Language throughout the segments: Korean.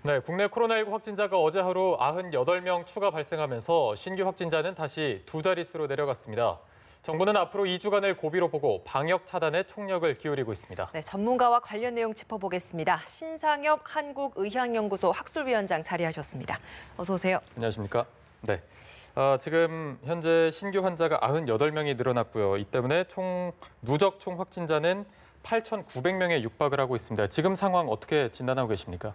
네, 국내 코로나19 확진자가 어제 하루 98명 추가 발생하면서 신규 확진자는 다시 두 자릿수로 내려갔습니다. 정부는 앞으로 2주간을 고비로 보고 방역 차단에 총력을 기울이고 있습니다. 네, 전문가와 관련 내용 짚어보겠습니다. 신상엽 한국의학연구소 학술위원장 자리하셨습니다. 어서 오세요. 안녕하십니까? 네. 지금 현재 신규 환자가 98명이 늘어났고요. 이 때문에 누적 총 확진자는 8,900명에 육박을 하고 있습니다. 지금 상황 어떻게 진단하고 계십니까?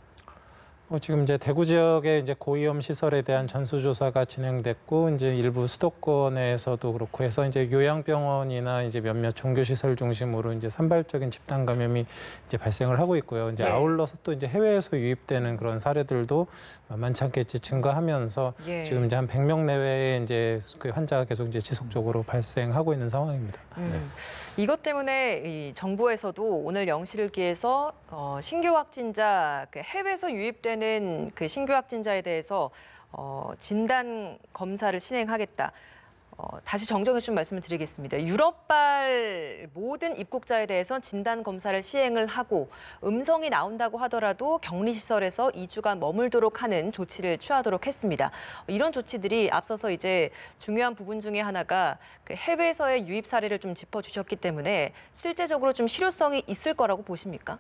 지금 이제 대구 지역의 이제 고위험 시설에 대한 전수조사가 진행됐고, 이제 일부 수도권에서도 그렇고 해서 이제 요양병원이나 이제 몇몇 종교시설 중심으로 이제 산발적인 집단 감염이 이제 발생을 하고 있고요. 이제 아울러서 또 이제 해외에서 유입되는 그런 사례들도 만만치 않게 증가하면서 지금 이제 한 100명 내외의 이제 그 환자가 계속 이제 지속적으로 발생하고 있는 상황입니다. 이것 때문에 이 정부에서도 오늘 영시를 기해서 신규 확진자, 해외에서 유입되는 그 신규 확진자에 대해서 진단 검사를 진행하겠다. 다시 정정해 준 말씀을 드리겠습니다. 유럽발 모든 입국자에 대해서 진단 검사를 시행을 하고 음성이 나온다고 하더라도 격리시설에서 2주간 머물도록 하는 조치를 취하도록 했습니다. 이런 조치들이 앞서서 이제 중요한 부분 중에 하나가 그 해외에서의 유입 사례를 좀 짚어주셨기 때문에 실제적으로 좀 실효성이 있을 거라고 보십니까?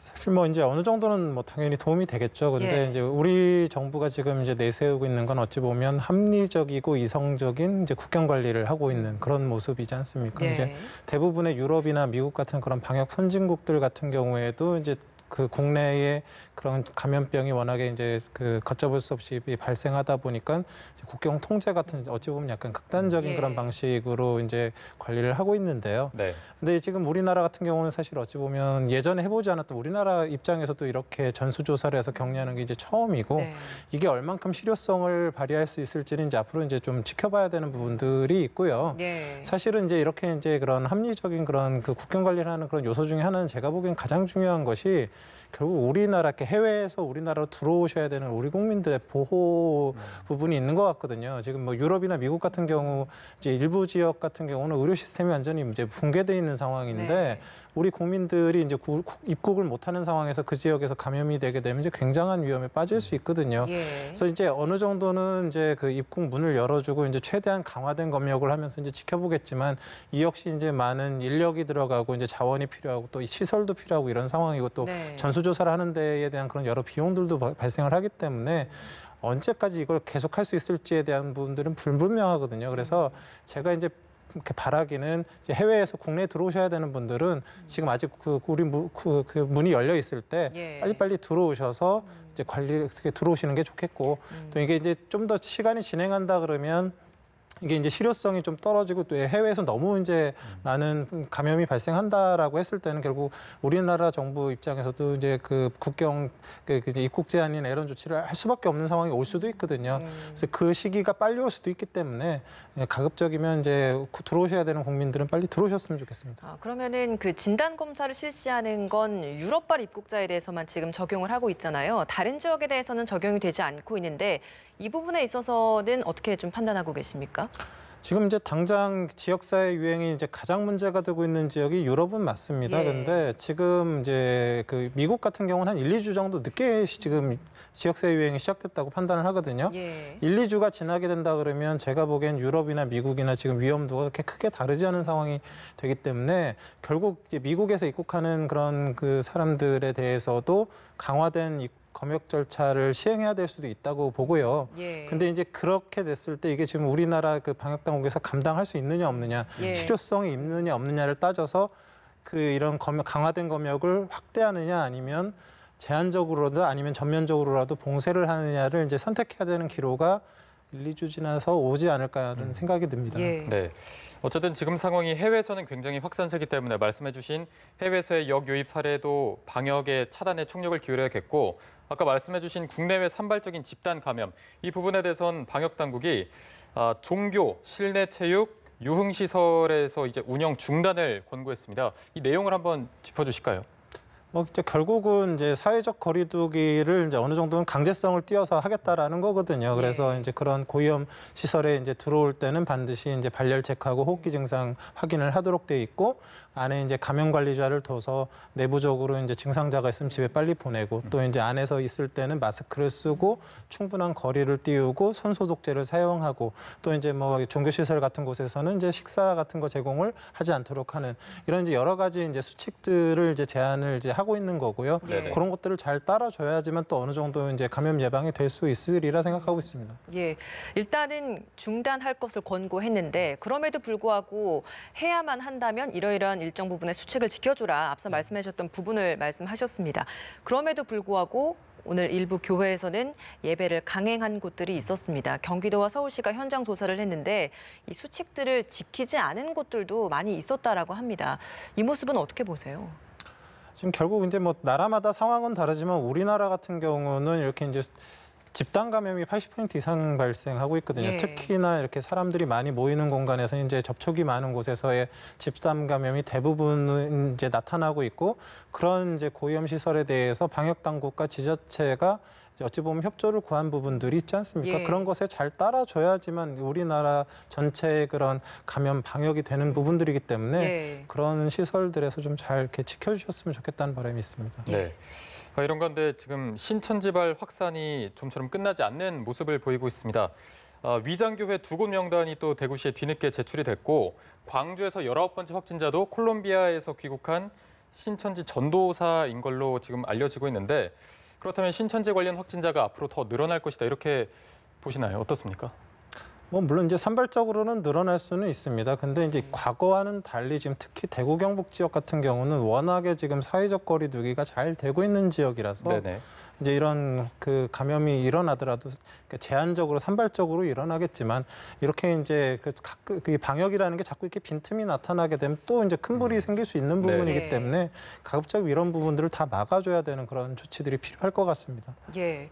사실 뭐 이제 어느 정도는 뭐 당연히 도움이 되겠죠. 근데 이제 우리 정부가 지금 이제 내세우고 있는 건 어찌 보면 합리적이고 이성적인 이제 국경 관리를 하고 있는 그런 모습이지 않습니까? 이제 대부분의 유럽이나 미국 같은 그런 방역 선진국들 같은 경우에도 이제 그 국내에 그런 감염병이 워낙에 이제 그 걷잡을 수 없이 발생하다 보니까 국경 통제 같은 어찌 보면 약간 극단적인 그런 방식으로 이제 관리를 하고 있는데요. 근데 지금 우리나라 같은 경우는 사실 어찌 보면 예전에 해보지 않았던 우리나라 입장에서도 이렇게 전수조사를 해서 격리하는 게 이제 처음이고 이게 얼만큼 실효성을 발휘할 수 있을지는 이제 앞으로 이제 좀 지켜봐야 되는 부분들이 있고요. 사실은 이제 이렇게 이제 그런 합리적인 그런 그 국경 관리를 하는 그런 요소 중에 하나는 제가 보기엔 가장 중요한 것이 결국 우리나라 해외에서 우리나라로 들어오셔야 되는 우리 국민들의 보호 부분이 있는 것 같거든요. 지금 뭐 유럽이나 미국 같은 경우 이제 일부 지역 같은 경우는 의료 시스템이 완전히 이제 붕괴돼 있는 상황인데 우리 국민들이 이제 입국을 못하는 상황에서 그 지역에서 감염이 되게 되면 이제 굉장한 위험에 빠질 수 있거든요. 그래서 이제 어느 정도는 이제 그 입국 문을 열어주고 이제 최대한 강화된 검역을 하면서 이제 지켜보겠지만 이 역시 이제 많은 인력이 들어가고 이제 자원이 필요하고 또 시설도 필요하고 이런 상황이고 또 전수조사를 하는 데에 대한 그런 여러 비용들도 발생을 하기 때문에 언제까지 이걸 계속할 수 있을지에 대한 부분들은 불분명하거든요. 그래서 제가 이제 이렇게 바라기는 이제 해외에서 국내에 들어오셔야 되는 분들은 지금 아직 우리 문이 열려 있을 때 빨리빨리 들어오셔서 이제 관리 어떻게 들어오시는 게 좋겠고 또 이게 이제 좀 더 시간이 진행한다 그러면 이게 이제 실효성이 좀 떨어지고 또 해외에서 너무 이제 많은 감염이 발생한다라고 했을 때는 결국 우리나라 정부 입장에서도 이제 그 국경 이제 입국 제한이나 이런 조치를 할 수밖에 없는 상황이 올 수도 있거든요. 그래서 그 시기가 빨리 올 수도 있기 때문에 가급적이면 이제 들어오셔야 되는 국민들은 빨리 들어오셨으면 좋겠습니다. 그러면은 그 진단 검사를 실시하는 건 유럽발 입국자에 대해서만 지금 적용을 하고 있잖아요. 다른 지역에 대해서는 적용이 되지 않고 있는데 이 부분에 있어서는 어떻게 좀 판단하고 계십니까? 지금 이제 당장 지역사회 유행이 이제 가장 문제가 되고 있는 지역이 유럽은 맞습니다. 근데 지금 이제 그 미국 같은 경우는 한 1, 2주 정도 늦게 지금 지역사회 유행이 시작됐다고 판단을 하거든요. 1, 2주가 지나게 된다 그러면 제가 보기엔 유럽이나 미국이나 지금 위험도가 그렇게 크게 다르지 않은 상황이 되기 때문에 결국 이제 미국에서 입국하는 그런 그 사람들에 대해서도 강화된 검역 절차를 시행해야 될 수도 있다고 보고요. 근데 이제 그렇게 됐을 때 이게 지금 우리나라 그 방역 당국에서 감당할 수 있느냐 없느냐, 실효성이 있느냐 없느냐를 따져서 그 이런 강화된 검역을 확대하느냐 아니면 제한적으로도 아니면 전면적으로라도 봉쇄를 하느냐를 이제 선택해야 되는 기로가 1, 2주 지나서 오지 않을까라는 생각이 듭니다. 네. 어쨌든 지금 상황이 해외에서는 굉장히 확산세기 때문에 말씀해주신 해외에서의 역유입 사례도 방역에 차단에 총력을 기울여야겠고 아까 말씀해주신 국내외 산발적인 집단 감염 이 부분에 대해서는 방역 당국이 종교, 실내 체육, 유흥시설에서 이제 운영 중단을 권고했습니다. 이 내용을 한번 짚어주실까요? 뭐 이제 결국은 이제 사회적 거리두기를 이제 어느 정도는 강제성을 띄어서 하겠다라는 거거든요. 그래서 예. 이제 그런 고위험 시설에 이제 들어올 때는 반드시 이제 발열 체크하고 호흡기 증상 확인을 하도록 돼 있고, 안에 이제 감염 관리자를 둬서 내부적으로 이제 증상자가 있으면 집에 빨리 보내고, 또 이제 안에서 있을 때는 마스크를 쓰고 충분한 거리를 띄우고 손 소독제를 사용하고, 또 이제 뭐 종교 시설 같은 곳에서는 이제 식사 같은 거 제공을 하지 않도록 하는 이런 이제 여러 가지 이제 수칙들을 이제 제안을 이제 하고 있는 거고요. 예. 그런 것들을 잘 따라줘야지만 또 어느 정도 이제 감염 예방이 될 수 있으리라 생각하고 있습니다. 예, 일단은 중단할 것을 권고했는데 그럼에도 불구하고 해야만 한다면 이러이러한 일정 부분의 수칙을 지켜줘라. 앞서 말씀해 주셨던 부분을 말씀하셨습니다. 그럼에도 불구하고 오늘 일부 교회에서는 예배를 강행한 곳들이 있었습니다. 경기도와 서울시가 현장 조사를 했는데 이 수칙들을 지키지 않은 곳들도 많이 있었다라고 합니다. 이 모습은 어떻게 보세요? 지금 결국 이제 뭐 나라마다 상황은 다르지만 우리나라 같은 경우는 이렇게 이제 집단 감염이 80% 이상 발생하고 있거든요. 예. 특히나 이렇게 사람들이 많이 모이는 공간에서 이제 접촉이 많은 곳에서의 집단 감염이 대부분은 이제 나타나고 있고, 그런 이제 고위험 시설에 대해서 방역 당국과 지자체가 어찌 보면 협조를 구한 부분들이 있지 않습니까? 예. 그런 것에 잘 따라줘야지만 우리나라 전체의 그런 감염 방역이 되는 부분들이기 때문에 예. 그런 시설들에서 좀 잘 이렇게 지켜주셨으면 좋겠다는 바람이 있습니다. 네. 이런 건데 지금 신천지발 확산이 좀처럼 끝나지 않는 모습을 보이고 있습니다. 위장교회 2곳 명단이 또 대구시에 뒤늦게 제출이 됐고, 광주에서 19번째 확진자도 콜롬비아에서 귀국한 신천지 전도사인 걸로 지금 알려지고 있는데, 그렇다면 신천지 관련 확진자가 앞으로 더 늘어날 것이다, 이렇게 보시나요? 어떻습니까? 뭐 물론 이제 산발적으로는 늘어날 수는 있습니다. 근데 이제 과거와는 달리 지금 특히 대구 경북 지역 같은 경우는 워낙에 지금 사회적 거리두기가 잘 되고 있는 지역이라서 네네. 이제 이런 그 감염이 일어나더라도 제한적으로 산발적으로 일어나겠지만, 이렇게 이제 그 방역이라는 게 자꾸 이렇게 빈틈이 나타나게 되면 또 이제 큰 불이 생길 수 있는 네. 부분이기 네. 때문에 가급적 이런 부분들을 다 막아줘야 되는 그런 조치들이 필요할 것 같습니다. 예.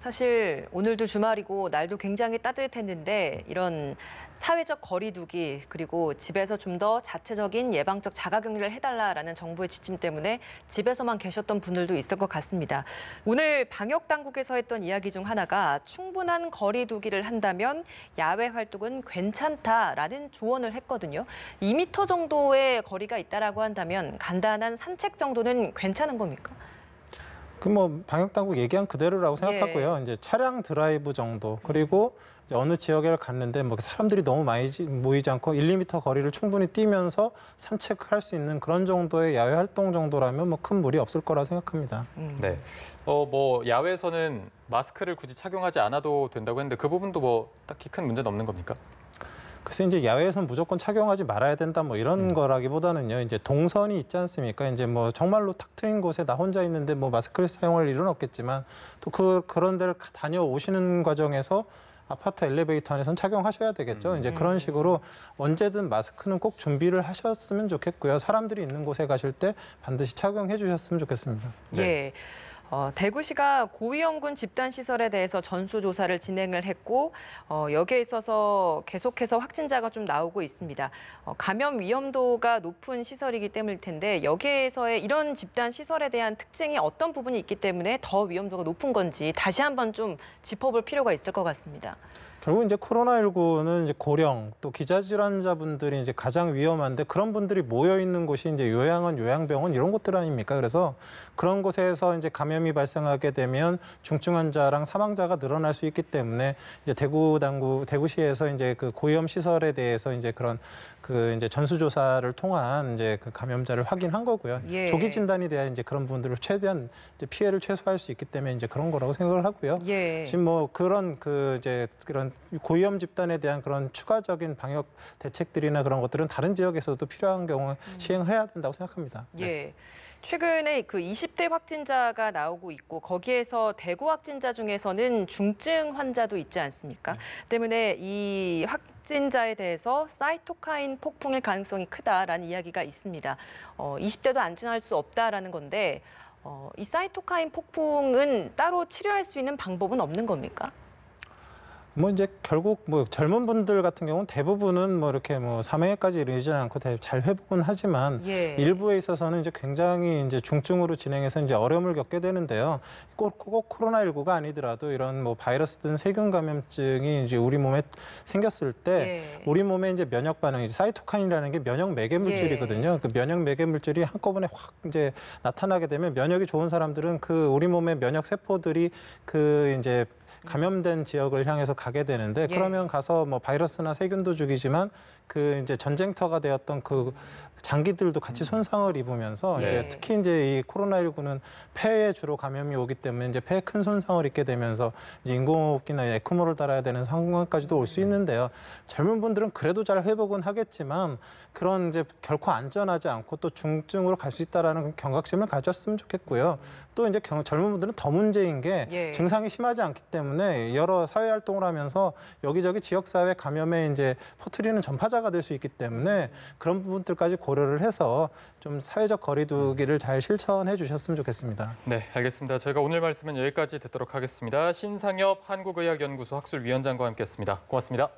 사실 오늘도 주말이고 날도 굉장히 따뜻했는데 이런 사회적 거리두기 그리고 집에서 좀 더 자체적인 예방적 자가격리를 해달라라는 정부의 지침 때문에 집에서만 계셨던 분들도 있을 것 같습니다. 오늘 방역 당국에서 했던 이야기 중 하나가 충분한 거리두기를 한다면 야외 활동은 괜찮다라는 조언을 했거든요. 2m 정도의 거리가 있다라고 한다면 간단한 산책 정도는 괜찮은 겁니까? 그 뭐 방역 당국 얘기한 그대로라고 생각하고요. 이제 차량 드라이브 정도, 그리고 이제 어느 지역에 갔는데 뭐 사람들이 너무 많이 모이지 않고 1, 2m 거리를 충분히 뛰면서 산책할 수 있는 그런 정도의 야외 활동 정도라면 뭐 큰 무리 없을 거라 생각합니다. 네. 뭐 야외에서는 마스크를 굳이 착용하지 않아도 된다고 했는데 그 부분도 뭐 딱히 큰 문제는 없는 겁니까? 글쎄 이제 야외에서는 무조건 착용하지 말아야 된다 뭐 이런 거라기보다는요. 이제 동선이 있지 않습니까? 이제 뭐 정말로 탁 트인 곳에 나 혼자 있는데 뭐 마스크를 사용할 일은 없겠지만, 또 그런 데를 다녀오시는 과정에서 아파트 엘리베이터 안에서는 착용하셔야 되겠죠. 이제 그런 식으로 언제든 마스크는 꼭 준비를 하셨으면 좋겠고요. 사람들이 있는 곳에 가실 때 반드시 착용해 주셨으면 좋겠습니다. 네. 예. 대구시가 고위험군 집단시설에 대해서 전수조사를 진행을 했고 여기에 있어서 계속해서 확진자가 좀 나오고 있습니다. 감염 위험도가 높은 시설이기 때문일 텐데 여기에서의 이런 집단시설에 대한 특징이 어떤 부분이 있기 때문에 더 위험도가 높은 건지 다시 한번 좀 짚어볼 필요가 있을 것 같습니다. 결국 이제 코로나19는 이제 고령 또 기저질환자분들이 이제 가장 위험한데, 그런 분들이 모여 있는 곳이 이제 요양원, 요양병원 이런 곳들 아닙니까? 그래서 그런 곳에서 이제 감염이 발생하게 되면 중증 환자랑 사망자가 늘어날 수 있기 때문에 이제 대구시에서 이제 그 고위험 시설에 대해서 이제 그런 그 이제 전수조사를 통한 이제 그 감염자를 확인한 거고요. 예. 조기 진단이 돼야 이제 그런 분들을 최대한 이제 피해를 최소화할 수 있기 때문에 이제 그런 거라고 생각을 하고요. 예. 지금 뭐 그런 이제 그런 고위험 집단에 대한 그런 추가적인 방역 대책들이나 그런 것들은 다른 지역에서도 필요한 경우 시행해야 된다고 생각합니다. 예. 최근에 그 20대 확진자가 나오고 있고 거기에서 대구 확진자 중에서는 중증 환자도 있지 않습니까? 때문에 이 확진자에 대해서 사이토카인 폭풍일 가능성이 크다라는 이야기가 있습니다. 20대도 안전할 수 없다라는 건데 이 사이토카인 폭풍은 따로 치료할 수 있는 방법은 없는 겁니까? 뭐 이제 결국 뭐 젊은 분들 같은 경우는 대부분은 뭐 이렇게 뭐 사망에까지 이르지 않고 잘 회복은 하지만 예. 일부에 있어서는 이제 굉장히 이제 중증으로 진행해서 이제 어려움을 겪게 되는데요. 꼭 코로나19가 아니더라도 이런 뭐 바이러스든 세균 감염증이 이제 우리 몸에 생겼을 때 예. 우리 몸에 이제 면역 반응이 사이토카인이라는 게 면역 매개 물질이거든요. 그 면역 매개 물질이 한꺼번에 확 이제 나타나게 되면 면역이 좋은 사람들은 그 우리 몸의 면역 세포들이 그 이제 감염된 지역을 향해서 가게 되는데 예. 그러면 가서 뭐 바이러스나 세균도 죽이지만 그 이제 전쟁터가 되었던 그 장기들도 같이 손상을 입으면서 네. 이제 특히 이제 이 코로나19는 폐에 주로 감염이 오기 때문에 이제 폐에 큰 손상을 입게 되면서 이제 인공호흡기나 에크모를 달아야 되는 상황까지도 올 수 있는데요. 젊은 분들은 그래도 잘 회복은 하겠지만 그런 이제 결코 안전하지 않고 또 중증으로 갈 수 있다라는 경각심을 가졌으면 좋겠고요. 또 이제 젊은 분들은 더 문제인 게 예. 증상이 심하지 않기 때문에 여러 사회 활동을 하면서 여기저기 지역사회 감염에 이제 퍼뜨리는 전파자가 될 수 있기 때문에 그런 부분들까지 고려를 해서 좀 사회적 거리두기를 잘 실천해 주셨으면 좋겠습니다. 네, 알겠습니다. 저희가 오늘 말씀은 여기까지 듣도록 하겠습니다. 신상엽 한국의학연구소 학술위원장과 함께했습니다. 고맙습니다.